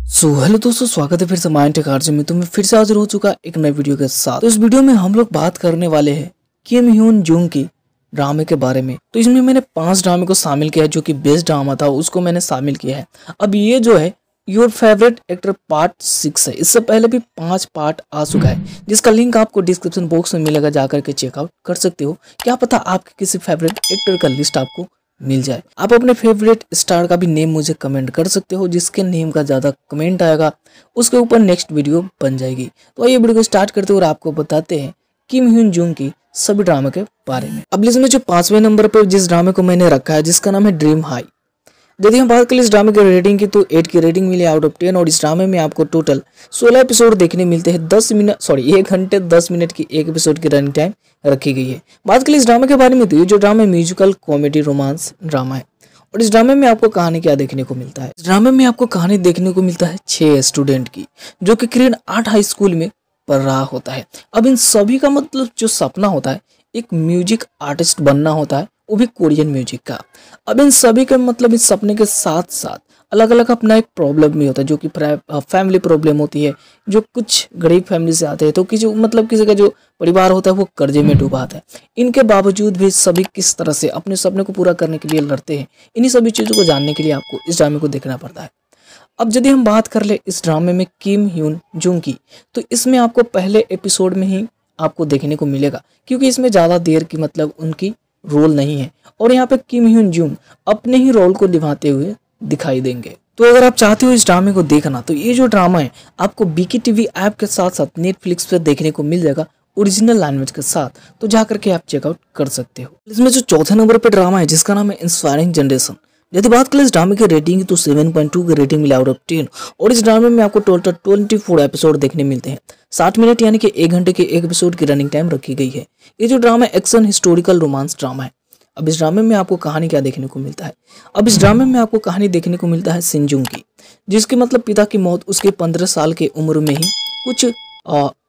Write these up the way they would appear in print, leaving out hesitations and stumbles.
Hello दोस्तों, स्वागत है फिर से माइंड टेक आर्ट्स में। तो मैं फिर से हाजिर हो चुका एक नए वीडियो के साथ। तो इस वीडियो में हम लोग बात करने वाले हैं किम ह्यून जुंग की ड्रामे के बारे में। तो इसमें मैंने 5 ड्रामे को शामिल किया है, जो कि बेस्ट ड्रामा था उसको मैंने शामिल किया है। अब ये जो है योर फेवरेट एक्टर पार्ट 6 है। इससे पहले भी 5 पार्ट आ चुका है, जिसका लिंक आपको डिस्क्रिप्शन बॉक्स में मिलेगा, जाकर के चेकआउट कर सकते हो। क्या पता आपके किसी फेवरेट एक्टर का लिस्ट आपको मिल जाए। आप अपने फेवरेट स्टार का भी नेम मुझे कमेंट कर सकते हो, जिसके नेम का ज़्यादा कमेंट आएगा उसके ऊपर नेक्स्ट वीडियो बन जाएगी। तो आइए वीडियो को स्टार्ट करते हैं और आपको बताते हैं किम ह्यून जुंग की सभी ड्रामे के बारे में। अब लिस्ट में जो 5वें नंबर पर जिस ड्रामे को मैंने रखा है, जिसका नाम है ड्रीम हाई। यदि हम बात करें इस ड्रामे की रेटिंग की, तो 8 की रेटिंग मिली आउट ऑफ 10। और इस ड्रामे में आपको टोटल 16 एपिसोड देखने मिलते हैं। 1 घंटे 10 मिनट की एक एपिसोड की रनिंग टाइम रखी गई है। बात करें इस ड्रामे के बारे में, तो ये जो drama musical comedy romance drama है। और इस ड्रामे में आपको कहानी क्या देखने को मिलता है? इस ड्रामे में आपको कहानी देखने को मिलता है 6 स्टूडेंट की, जो कि ग्रेड 8 हाई स्कूल में पढ़ रहा होता है। अब इन सभी का मतलब जो सपना होता है, एक म्यूजिक आर्टिस्ट बनना होता है, वो भी कोरियन म्यूजिक का। अब इन सभी के मतलब इस सपने के साथ साथ अलग अलग अपना एक प्रॉब्लम भी होता है, जो कि फैमिली प्रॉब्लम होती है। जो कुछ गरीब फैमिली से आते हैं, तो किसी का जो परिवार होता है वो कर्जे में डूबा आता है। इनके बावजूद भी सभी किस तरह से अपने सपने को पूरा करने के लिए लड़ते हैं, इन्हीं सभी चीज़ों को जानने के लिए आपको इस ड्रामे को देखना पड़ता है। अब यदि हम बात कर ले इस ड्रामे में किम ह्यून जुंग की, तो इसमें आपको पहले एपिसोड में ही आपको देखने को मिलेगा, क्योंकि इसमें ज़्यादा देर की मतलब उनकी रोल नहीं है। और यहाँ पे किम ह्यून जुंग अपने ही रोल को निभाते हुए दिखाई देंगे। तो अगर आप चाहते हो इस ड्रामे को देखना, तो ये जो ड्रामा है आपको बीकी टीवी ऐप के साथ साथ नेटफ्लिक्स पे देखने को मिल जाएगा, ओरिजिनल लैंग्वेज के साथ। तो जाकर के आप चेकआउट कर सकते हो। इसमें जो चौथे नंबर पे ड्रामा है, जिसका नाम है इंस्पायरिंग जनरेशन। यदि बात करें इस ड्रामे की रेटिंग की, तो 7.2 की रेटिंग मिला आउट ऑफ 10। और इस ड्रामे में आपको टोटल 24 एपिसोड देखने मिलते हैं। 60 मिनट यानी कि 1 घंटे के एक एपिसोड की रनिंग टाइम रखी गई है। ये जो drama action historical romance drama है। अब इस ड्रामे में आपको कहानी क्या देखने को मिलता है? अब इस ड्रामे में आपको कहानी देखने को मिलता है सिंजुंग की, जिसके मतलब पिता की मौत उसके 15 साल के उम्र में ही कुछ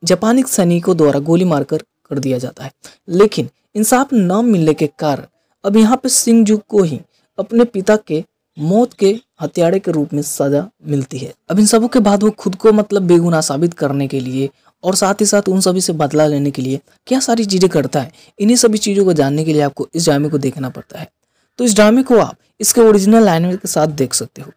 जापानी सैनिकों द्वारा गोली मारकर कर दिया जाता है। लेकिन इंसाफ न मिलने के कारण अब यहाँ पे सिंजुंग को ही अपने पिता के मौत के हत्यारे के रूप में सजा मिलती है। अब इन सबों के बाद वो खुद को मतलब बेगुनाह साबित करने के लिए और साथ ही साथ उन सभी से बदला लेने के लिए क्या सारी चीज़ें करता है, इन्हीं सभी चीज़ों को जानने के लिए आपको इस ड्रामे को देखना पड़ता है। तो इस ड्रामे को आप इसके ओरिजिनल लैंग्वेज के साथ देख सकते हो।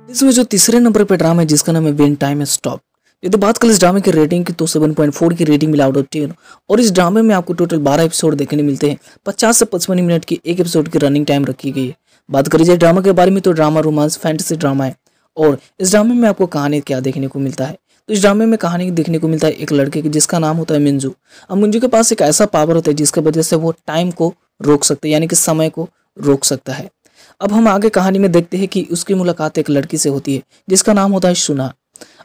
इसमें जो तीसरे नंबर पर ड्रामा है, जिसका नाम है व्हेन टाइम स्टॉप। यदि बात करें इस ड्रामे की रेटिंग की, तो 7.4 की रेटिंग मिला आउट ऑफ 10। और इस ड्रामे में आपको टोटल 12 एपिसोड देखने मिलते हैं। 50 से 55 मिनट की एक एपिसोड की रनिंग टाइम रखी गई है। बात करी जाए ड्रामा के बारे में, तो ड्रामा रोमांस फैंटेसी ड्रामा है। और इस ड्रामे में आपको कहानी क्या देखने को मिलता है? तो इस ड्रामे में कहानी देखने को मिलता है एक लड़के की, जिसका नाम होता है मिंजू। अब मिंजू के पास एक ऐसा पावर होता है, जिसकी वजह से वो टाइम को रोक सकता है, यानी कि समय को रोक सकता है। अब हम आगे कहानी में देखते हैं कि उसकी मुलाकात एक लड़की से होती है, जिसका नाम होता है सुना।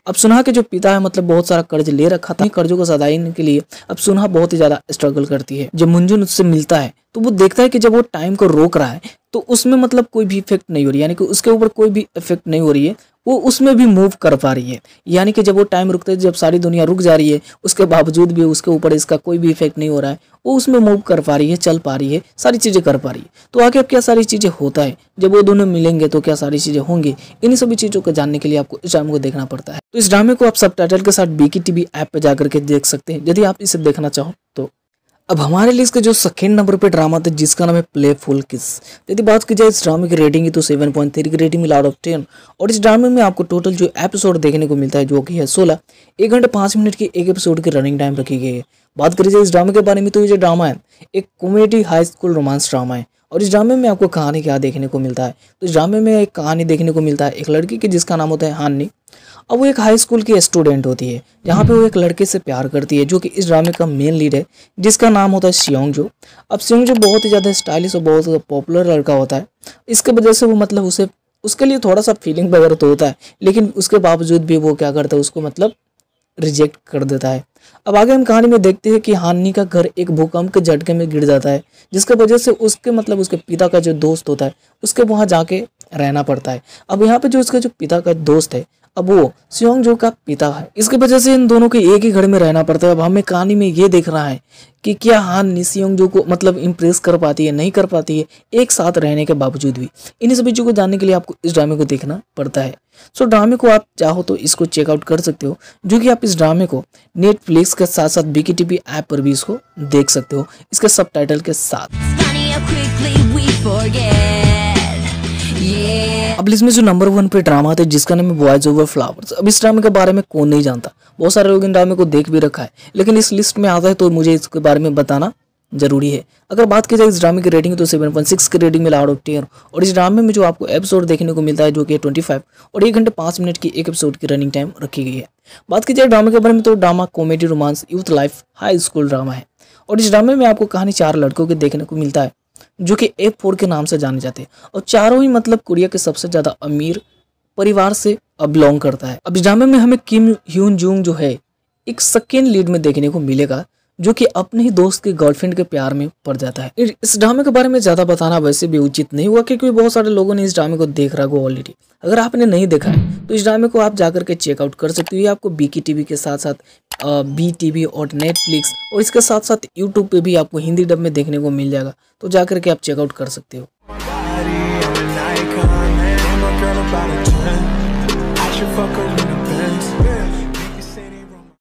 अब सुना के जो पिता है मतलब बहुत सारा कर्ज ले रखा था, कर्जों को सदाने के लिए अब सुना बहुत ही ज्यादा स्ट्रगल करती है। जब मुंजुन उससे मिलता है, तो वो देखता है कि जब वो टाइम को रोक रहा है, तो उसमें मतलब कोई भी इफेक्ट नहीं हो रही, यानी कि उसके ऊपर कोई भी इफेक्ट नहीं हो रही है, वो उसमें भी मूव कर पा रही है। यानी कि जब वो टाइम रुकता है, जब सारी दुनिया रुक जा रही है, उसके बावजूद भी उसके ऊपर इसका कोई भी इफेक्ट नहीं हो रहा है, वो उसमें मूव कर पा रही है, चल पा रही है, सारी चीज़ें कर पा रही है। तो आगे अब क्या सारी चीज़ें होता है, जब वो दोनों मिलेंगे तो क्या सारी चीज़ें होंगी, इन्हीं सभी चीज़ों को जानने के लिए आपको इस ड्रामे को देखना पड़ता है। तो इस ड्रामे को आप सबटाइटल के साथ बीकी टीवी ऐप पे जाकर के देख सकते हैं, यदि आप इसे देखना चाहो तो। अब हमारे लिस्ट का जो सेकेंड नंबर पे ड्रामा था, जिसका नाम है प्लेफुल किस। यदि बात की जाए इस ड्रामे की रेटिंग की, तो 7.3 की रेटिंग मिला आउट ऑफ 10। और इस ड्रामे में आपको टोटल जो एपिसोड देखने को मिलता है, जो कि है 16। 1 घंटे 5 मिनट की एक एपिसोड की रनिंग टाइम रखी गई है। बात करी जाए इस ड्रामे के बारे में, तो ये जो ड्रामा है एक comedy high school romance drama है। और इस ड्रामे में आपको कहानी क्या देखने को मिलता है? तो इस ड्रामे में एक कहानी देखने को मिलता है एक लड़की की, जिसका नाम होता है हान्नी। अब वो एक हाई स्कूल की स्टूडेंट होती है, जहाँ पे वो एक लड़के से प्यार करती है, जो कि इस ड्रामे का मेन लीड है, जिसका नाम होता है सियोंगजो। अब सियोंगजो बहुत ही ज़्यादा स्टाइलिश और बहुत पॉपुलर लड़का होता है। इसके वजह से वो मतलब उसके लिए थोड़ा सा फीलिंग वगैरह तो होता है, लेकिन उसके बावजूद भी वो क्या करता है, उसको मतलब रिजेक्ट कर देता है। अब आगे हम कहानी में देखते हैं कि हान्नी का घर एक भूकंप के झटके में गिर जाता है, जिसके वजह से उसके पिता का जो दोस्त होता है, उसके वहाँ जाके रहना पड़ता है। अब यहाँ पे जो उसका जो पिता का दोस्त है, अब वो सियोंग जो का पिता है। इसकी वजह से इन दोनों को एक ही घर में रहना पड़ता है। अब हमें कहानी में ये देख रहा है कि क्या हान सियोंग जो को मतलब इम्प्रेस कर पाती है, नहीं कर पाती है एक साथ रहने के बावजूद भी। इन सभी चीज़ों को जानने के लिए आपको इस ड्रामे को देखना पड़ता है। सो ड्रामे को आप चाहो तो इसको चेकआउट कर सकते हो, जो कि आप इस ड्रामे को नेटफ्लिक्स के साथ साथ BKTV ऐप पर भी इसको देख सकते हो इसके सबटाइटल के साथ। अब इसमें जो नंबर 1 पे ड्रामा था जिसका नाम है बॉयज ओवर फ्लावर्स। अब इस ड्रामे के बारे में कौन नहीं जानता, बहुत सारे लोग इन ड्रामे को देख भी रखा है, लेकिन इस लिस्ट में आता है तो मुझे इसके बारे में बताना जरूरी है। अगर बात की जाए इस ड्रामे की रेटिंग तो 7.6 की रेटिंग मिला आउट ऑफ 10। और इस ड्रामे में जो आपको एपिसोड देखने को मिलता है जो कि 25 और 1 घंटे 5 मिनट की एक एपिसोड की रनिंग टाइम रखी गई है। बात की जाए ड्रामे के बारे में तो drama comedy romance youth life high school drama है। और इस ड्रामे में आपको कहानी 4 लड़कों के देखने को मिलता है जो कि F4 के नाम से जाने जाते हैं, और चारों ही मतलब कोरिया के सबसे ज्यादा अमीर परिवार से बिलोंग करता है। अब इस ड्रामे में हमें किम ह्यून जूंग जो है एक सेकेंड लीड में देखने को मिलेगा, जो कि अपने ही दोस्त के गर्लफ्रेंड के प्यार में पड़ जाता है। इस ड्रामे के बारे में ज्यादा बताना वैसे भी उचित नहीं हुआ क्योंकि बहुत सारे लोगों ने इस ड्रामे को देख रखा ऑलरेडी। अगर आपने नहीं देखा है तो इस ड्रामे को आप जाकर के चेकआउट कर सकते हो। ये आपको BKTV के साथ साथ BTV और नेटफ्लिक्स और इसके साथ साथ यूट्यूब पे भी आपको हिंदी डब में देखने को मिल जाएगा, तो जाकर के आप चेकआउट कर सकते हो।